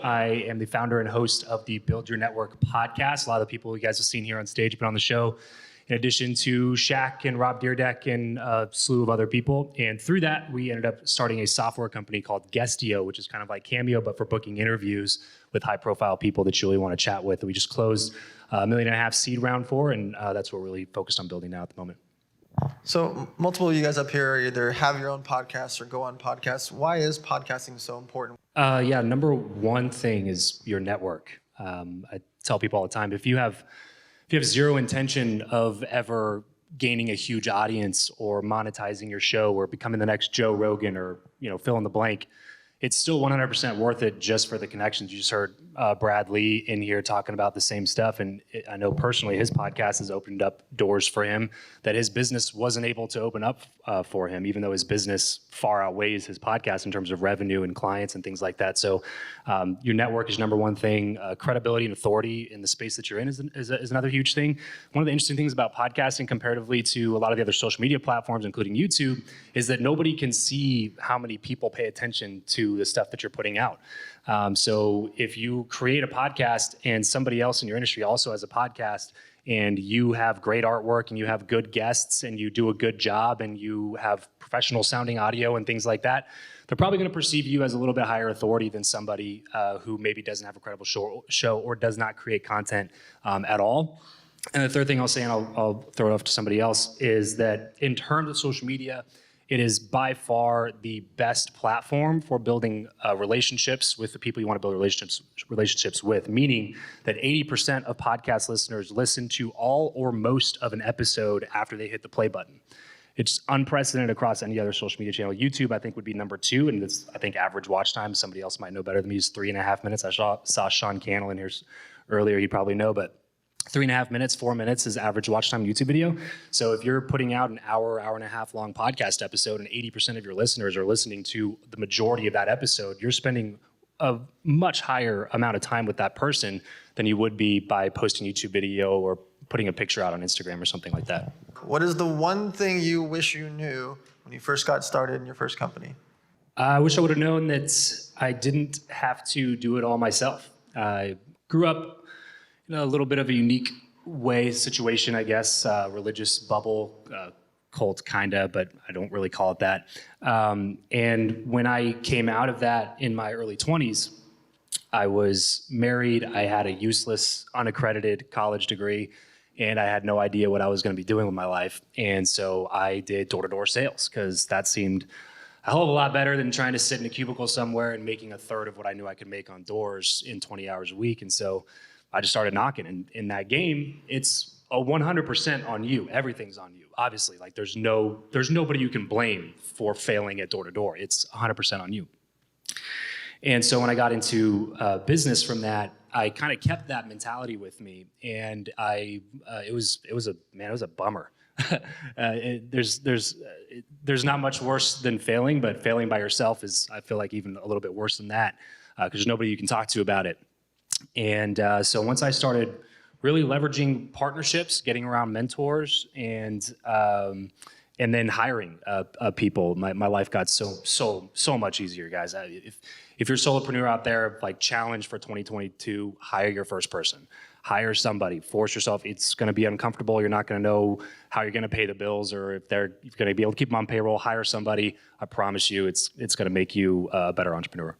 I am the founder and host of the Build Your Network podcast. A lot of the people you guys have seen here on stage have been on the show, in addition to Shaq and Rob Deerdeck and a slew of other people. And through that, we ended up starting a software company called Guestio, which is kind of like Cameo, but for booking interviews with high-profile people that you really want to chat with. We just closed $1.5 million seed round for, and that's what we're really focused on building now at the moment. So multiple of you guys up here either have your own podcasts or go on podcasts. Why is podcasting so important? Yeah, number one thing is your network. I tell people all the time, if you have zero intention of ever gaining a huge audience or monetizing your show or becoming the next Joe Rogan or fill in the blank, it's still 100% worth it just for the connections. You just heard Brad Lee in here talking about the same stuff, and I know personally his podcast has opened up doors for him that his business wasn't able to open up for him, even though his business far outweighs his podcast in terms of revenue and clients and things like that. So your network is number one thing. Credibility and authority in the space that you're in is another huge thing. One of the interesting things about podcasting comparatively to a lot of the other social media platforms, including YouTube, is that nobody can see how many people pay attention to the stuff that you're putting out. So if you create a podcast and somebody else in your industry also has a podcast, and you have great artwork and you have good guests and you do a good job and you have professional sounding audio and things like that, they're probably going to perceive you as a little bit higher authority than somebody who maybe doesn't have a credible show or does not create content at all. And the third thing I'll say, and I'll throw it off to somebody else, is that in terms of social media, it is by far the best platform for building relationships with the people you want to build relationships with, meaning that 80% of podcast listeners listen to all or most of an episode after they hit the play button. It's unprecedented across any other social media channel. YouTube, I think, would be number two, and it's, I think, average watch time. Somebody else might know better than me is 3.5 minutes. I saw Sean Cannell in here earlier. He'd probably know, but 3.5 minutes, 4 minutes is average watch time YouTube video. So if you're putting out an hour and a half long podcast episode and 80% of your listeners are listening to the majority of that episode, you're spending a much higher amount of time with that person than you would be by posting YouTube video or putting a picture out on Instagram or something like that. What is the one thing you wish you knew when you first got started in your first company? I wish I would have known that I didn't have to do it all myself. I grew up in a little bit of a unique situation, I guess, religious bubble, cult kinda, but I don't really call it that. And when I came out of that in my early 20s, I was married, I had a useless, unaccredited college degree, and I had no idea what I was gonna be doing with my life. And so I did door-to-door sales, because that seemed a hell of a lot better than trying to sit in a cubicle somewhere and making a third of what I knew I could make on doors in 20 hours a week. And so I just started knocking, and in that game, it's a 100% on you. Everything's on you. Obviously, like there's nobody you can blame for failing at door to door. It's 100% on you. And so when I got into business from that, I kind of kept that mentality with me, and it was a bummer. There's not much worse than failing, but failing by yourself is, I feel like, even a little bit worse than that, because there's nobody you can talk to about it. And so once I started really leveraging partnerships, getting around mentors, and then hiring people, my life got so much easier, guys. If you're a solopreneur out there, like, challenge for 2022, hire your first person. Hire somebody, force yourself. It's going to be uncomfortable. You're not going to know how you're going to pay the bills, or if you're going to be able to keep them on payroll. Hire somebody. I promise you, it's going to make you a better entrepreneur.